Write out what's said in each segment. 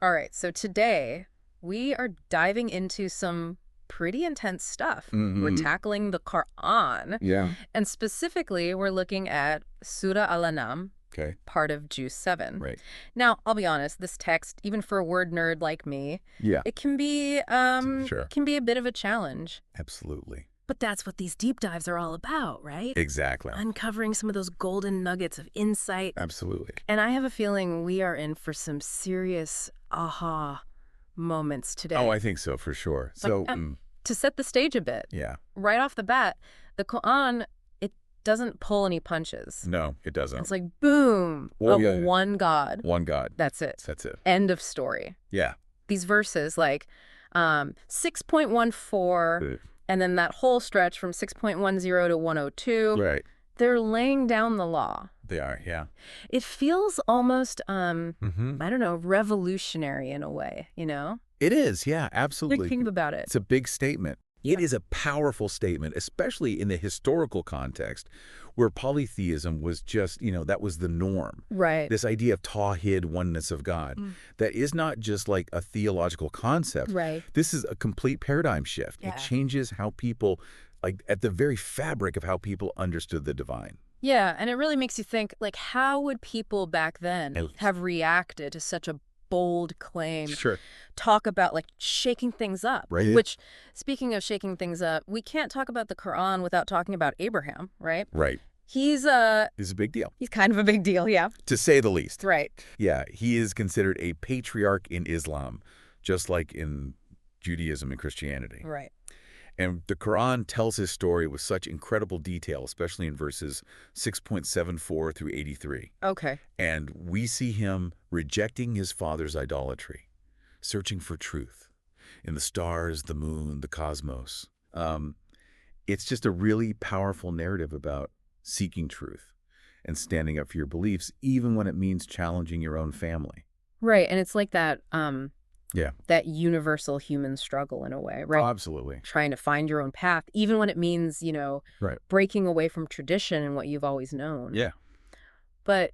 All right, so today we are diving into some pretty intense stuff. We're Hmm. tackling the Quran, Yeah. and specifically, we're looking at Surah Al-An'am, Okay. part of Juz 7. Right. Now, I'll be honest, this text, even for a word nerd like me, Yeah. it can be Sure. it can be a bit of a challenge. Absolutely. But that's what these deep dives are all about, right? Exactly. Uncovering some of those golden nuggets of insight. Absolutely. And I have a feeling we are in for some serious aha moments today. Oh, I think so for sure. Like, So, to set the stage a bit, yeah. right off the bat, the Quran, it doesn't pull any punches. No, it doesn't. It's like, boom, Well, yeah. one God. One God. That's it. That's it. End of story. Yeah. These verses, like 6.14, Uh, and then that whole stretch from 6.10 to 102, Right. they're laying down the law. They are. Yeah. It feels almost, Mm-hmm. I don't know, revolutionary in a way, It is. Yeah. Like, Absolutely. think about it. It's a big statement. It Yeah. is a powerful statement, especially in the historical context where polytheism was just, that was the norm. Right. This idea of tawhid, oneness of God, that is not just like a theological concept. Right. This is a complete paradigm shift. Yeah. It changes how people, like at the very fabric of how people understood the divine. Yeah, and it really makes you think, like, how would people back then Yes. have reacted to such a bold claim? Sure. Talk about, like, shaking things up. Right. Which, speaking of shaking things up, we can't talk about the Quran without talking about Abraham, right? Right. He's It's a big deal, kind of a big deal, yeah. to say the least. Right. Yeah, he is considered a patriarch in Islam, just like in Judaism and Christianity. Right. And the Quran tells his story with such incredible detail, especially in verses 6.74 through 83. Okay. And we see him rejecting his father's idolatry, searching for truth in the stars, the moon, the cosmos. It's just a really powerful narrative about seeking truth and standing up for your beliefs, even when it means challenging your own family. Right, and it's like that, Yeah. that universal human struggle in a way, right? Oh, absolutely. Trying to find your own path, even when it means, Right. breaking away from tradition and what you've always known. Yeah. But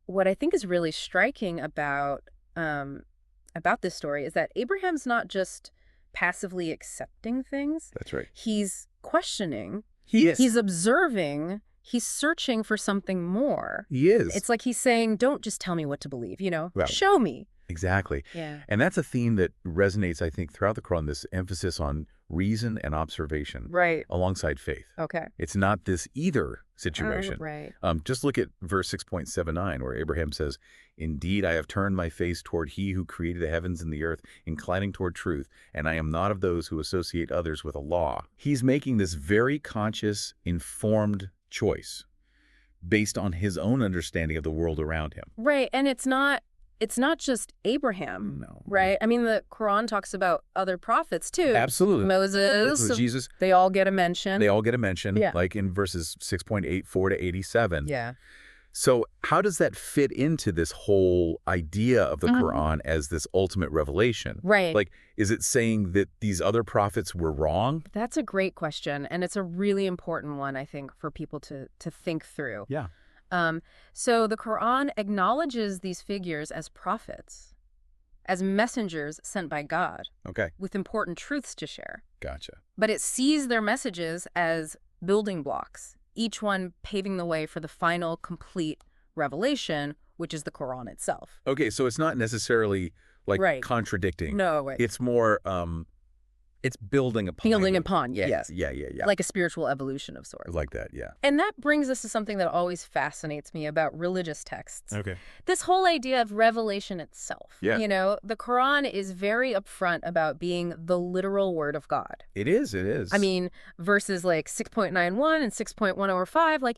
what I think is really striking about this story is that Abraham's not just passively accepting things. That's right. He's questioning. He is. He's observing. He's searching for something more. He is. It's like he's saying, don't just tell me what to believe, Right. show me. Exactly. Yeah. And that's a theme that resonates, I think, throughout the Quran, this emphasis on reason and observation Right. alongside faith. Okay. It's not this either situation. Right. Just look at verse 6.79, where Abraham says, "Indeed, I have turned my face toward he who created the heavens and the earth, inclining toward truth, and I am not of those who associate others with a law." He's making this very conscious, informed choice based on his own understanding of the world around him. Right. And it's not just Abraham. No. Right? I mean, the Quran talks about other prophets, too. Absolutely. Moses. Jesus. They all get a mention. They all get a mention, Yeah. like in verses 6.84 to 87. Yeah. So how does that fit into this whole idea of the Quran as this ultimate revelation? Right. Like, is it saying that these other prophets were wrong? That's a great question. And it's a really important one, I think, for people to think through. Yeah. So the Quran acknowledges these figures as prophets, as messengers sent by God Okay. with important truths to share. Gotcha. But it sees their messages as building blocks, each one paving the way for the final complete revelation, which is the Quran itself. Okay, so it's not necessarily like Right. contradicting. No way. It's more, it's building upon. Building upon, yeah. Yes. Yeah. Like a spiritual evolution of sorts. Like that, yeah. And that brings us to something that always fascinates me about religious texts. Okay. This whole idea of revelation itself. Yeah. The Quran is very upfront about being the literal word of God. It is. I mean, verses like 6.91 and 6.105, like,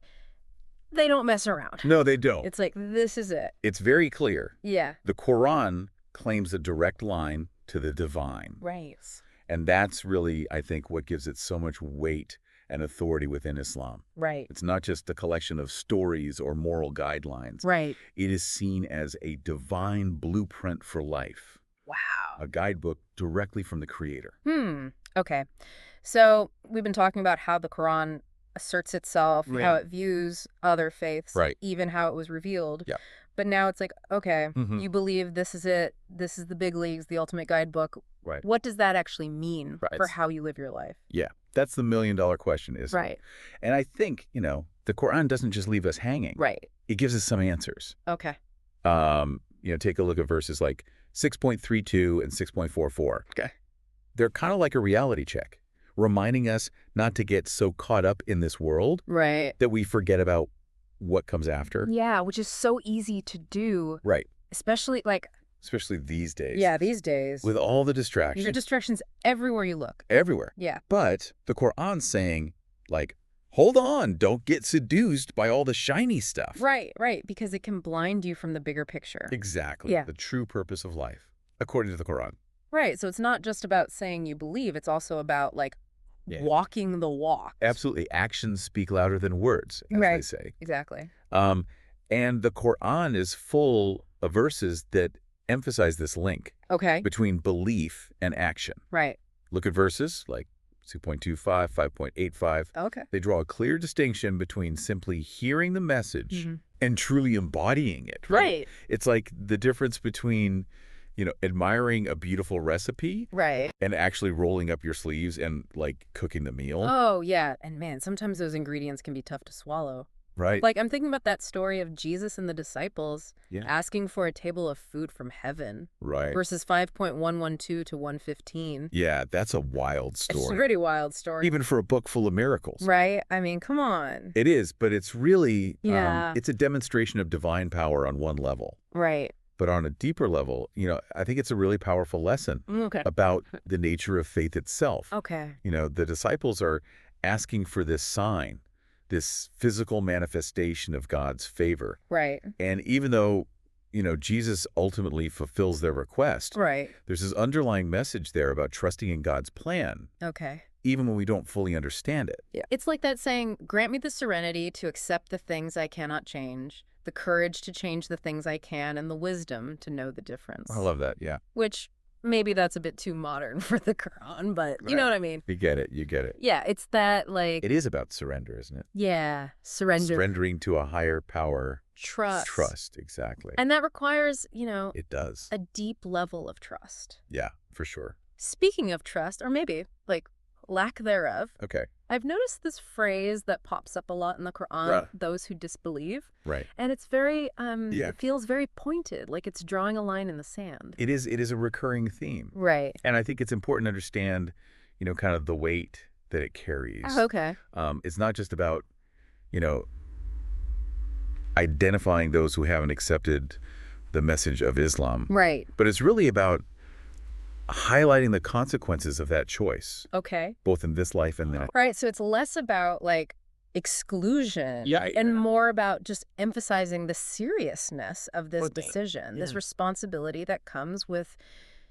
they don't mess around. No, they don't. It's like, this is it. It's very clear. Yeah. The Quran claims a direct line to the divine. Right. And that's really, I think, what gives it so much weight and authority within Islam. Right. It's not just a collection of stories or moral guidelines. Right. It is seen as a divine blueprint for life, Wow. a guidebook directly from the Creator. Okay. So we've been talking about how the Quran asserts itself, Right. how it views other faiths, Right. even how it was revealed. Yeah. But now it's like, okay, Mhm. you believe this is it. This is the big leagues, the ultimate guidebook. Right. What does that actually mean Right. for how you live your life? Yeah. That's the million-dollar question, isn't it? Right. And I think, the Quran doesn't just leave us hanging. Right. It gives us some answers. Okay. Take a look at verses like 6.32 and 6.44. Okay. They're kind of like a reality check, reminding us not to get so caught up in this world Right. that we forget about what comes after. Yeah, which is so easy to do. Right. Especially Especially these days. yeah, these days. With all the distractions. Your distractions everywhere you look. Everywhere. Yeah. But the Quran's saying, hold on, don't get seduced by all the shiny stuff. Right. Because it can blind you from the bigger picture. Exactly. Yeah. The true purpose of life, according to the Quran. Right. So it's not just about saying you believe. It's also about Yeah. walking the walk. Absolutely. Actions speak louder than words, as Right. they say. Exactly. And the Quran is full of verses that emphasize this link Okay. between belief and action. Right. Look at verses like 2.25, 5.85. Okay. They draw a clear distinction between simply hearing the message Mhm. and truly embodying it. Right. It's like the difference between, admiring a beautiful recipe Right. and actually rolling up your sleeves and cooking the meal. Oh, yeah. And man, sometimes those ingredients can be tough to swallow. Right. I'm thinking about that story of Jesus and the disciples Yeah. asking for a table of food from heaven Right. verses 5.112 to 115. Yeah, that's a wild It's a story. pretty wild story. Even for a book full of miracles. Right? I mean, come on. It is, but it's really, Yeah. it's a demonstration of divine power on one level. Right. But on a deeper level, I think it's a really powerful lesson Okay. about the nature of faith itself. Okay. The disciples are asking for this sign, this physical manifestation of God's favor. Right. And even though, Jesus ultimately fulfills their request, Right. there's this underlying message there about trusting in God's plan, Okay. even when we don't fully understand it. Yeah. It's like that saying, grant me the serenity to accept the things I cannot change, the courage to change the things I can, and the wisdom to know the difference. I love that, yeah. Which maybe that's a bit too modern for the Quran, but you know what I mean? You get it. Yeah, it's that It is about surrender, isn't it? yeah, surrender, Surrendering to a higher power. trust. Trust, exactly. And that requires, It does. a deep level of trust. Yeah, for sure. Speaking of trust, or maybe lack thereof, Okay. I've noticed this phrase that pops up a lot in the Quran, Right. those who disbelieve. Right. And it's very, Yeah. it feels very pointed, like it's drawing a line in the sand. It is a recurring theme. Right. And I think it's important to understand, kind of the weight that it carries. Oh, okay. It's not just about, identifying those who haven't accepted the message of Islam, Right. but it's really about highlighting the consequences of that choice, Okay. both in this life and that. Right. So it's less about exclusion Yeah, and more about just emphasizing the seriousness of this Well, they- decision, this yeah. responsibility that comes with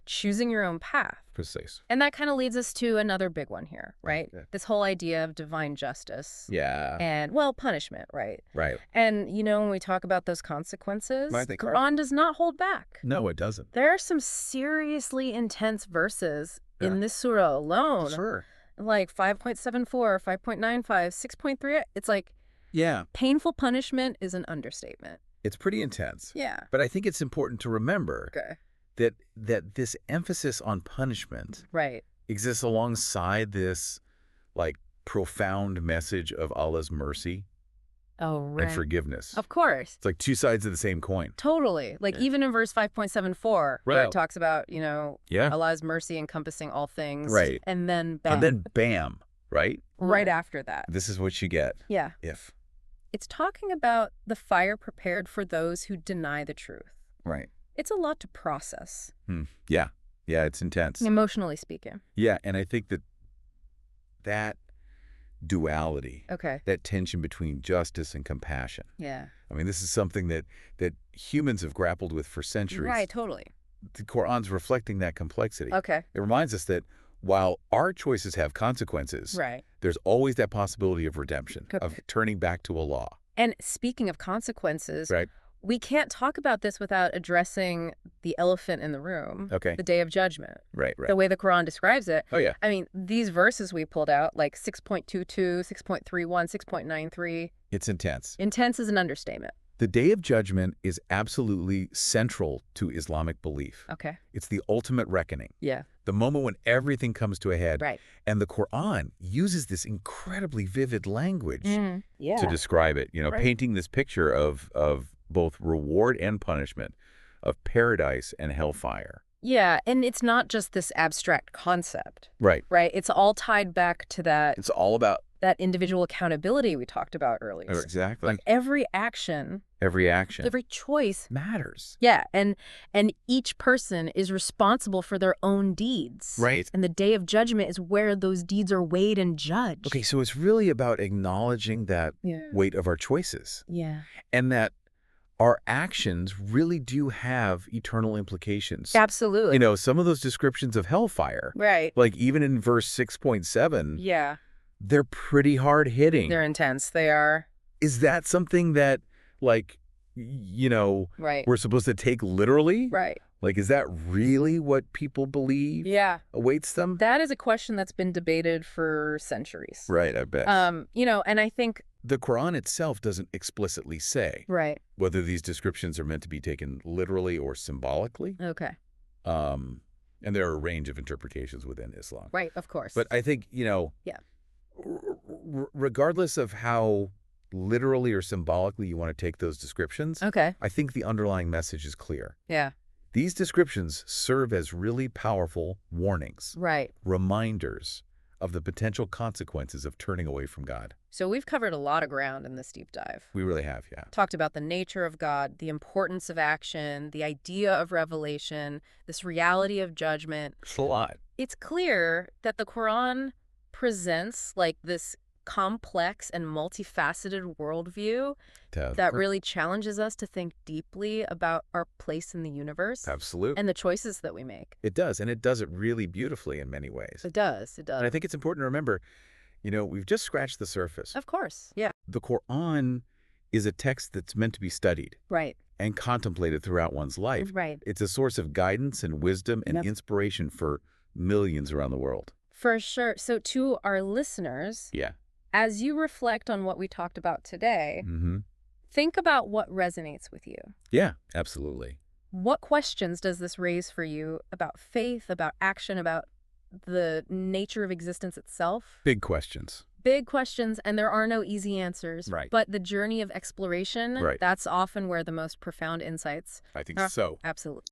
choosing your own path. Precise. And that kind of leads us to another big one here, right? Yeah. This whole idea of divine justice Yeah. and, punishment, right? Right. And, when we talk about those consequences, Right, they are. Quran does not hold back. No, it doesn't. There are some seriously intense verses Yeah. in this surah alone. Sure. 5.74, 5.95, 6.3. It's Yeah. painful punishment is an understatement. It's pretty intense. Yeah. But I think it's important to remember Okay. that this emphasis on punishment Right. exists alongside this profound message of Allah's mercy Oh, right. and forgiveness. Of course. It's like two sides of the same coin. Totally. Even in verse 5.74, where Right. it talks about, Yeah. Allah's mercy encompassing all things. Right. And then bam. And then bam, right? right after that. This is what you get Yeah. if. It's talking about the fire prepared for those who deny the truth. Right. It's a lot to process, Yeah. Yeah, it's intense. emotionally speaking. Yeah, and I think that duality, Okay. that tension between justice and compassion. Yeah. I mean, this is something that humans have grappled with for centuries. Right, totally. The Quran's reflecting that complexity. Okay. It reminds us that while our choices have consequences, Right. there's always that possibility of redemption, Okay. of turning back to Allah. And speaking of consequences, Right. we can't talk about this without addressing the elephant in the room, Okay. the day of judgment. Right, right. The way the Quran describes it. Oh, yeah. I mean, these verses we pulled out, 6.22, 6.31, 6.93, It's intense. intense is an understatement. The Day of Judgment is absolutely central to Islamic belief. Okay. It's the ultimate reckoning, Yeah. the moment when everything comes to a head. Right. And the Quran uses this incredibly vivid language Yeah. to describe it, Right. painting this picture of both reward and punishment, of paradise and hellfire. Yeah, and it's not just this abstract concept, Right. right? It's all tied back to It's all about that individual accountability we talked about earlier. exactly. Like every action, Every action every choice. matters. Yeah, and each person is responsible for their own deeds. Right. And the Day of Judgment is where those deeds are weighed and judged. Okay, so it's really about acknowledging that Yeah. weight of our choices Yeah. and that our actions really do have eternal implications. Absolutely. Some of those descriptions of hellfire, Right. like even in verse 6.7, Yeah. they're pretty hard hitting. They're intense. They are. Is that something that, like, Right. we're supposed to take literally? Right. Like, is that really what people believe Yeah. awaits them? That is a question that's been debated for centuries. Right, I bet. And I think. The Quran itself doesn't explicitly say Right. whether these descriptions are meant to be taken literally or symbolically. Okay. And there are a range of interpretations within Islam. Right. Of course. But I think, Yeah. Regardless of how literally or symbolically you want to take those descriptions, Okay. I think the underlying message is clear. Yeah. These descriptions serve as really powerful warnings, Right. reminders of the potential consequences of turning away from God. So we've covered a lot of ground in this deep dive. We really have, yeah. Talked about the nature of God, the importance of action, the idea of revelation, this reality of judgment. It's a lot. It's clear that the Quran presents like this complex and multifaceted worldview that really challenges us to think deeply about our place in the universe. Absolutely. And the choices that we make. It does, and it does it really beautifully in many ways. It does. It And I does. think it's important to remember, we've just scratched the surface. Of course. Yeah. The Quran is a text that's meant to be studied Right. and contemplated throughout one's life. Right. It's a source of guidance and wisdom and Yep. inspiration for millions around the world. For sure. So to our listeners, Yeah. as you reflect on what we talked about today, Mm-hmm. think about what resonates with you. Yeah, absolutely. What questions does this raise for you about faith, about action, about the nature of existence itself? Big questions. Big questions, and there are no easy answers. Right. But the journey of exploration, Right. that's often where the most profound insights I think are. so. Absolutely.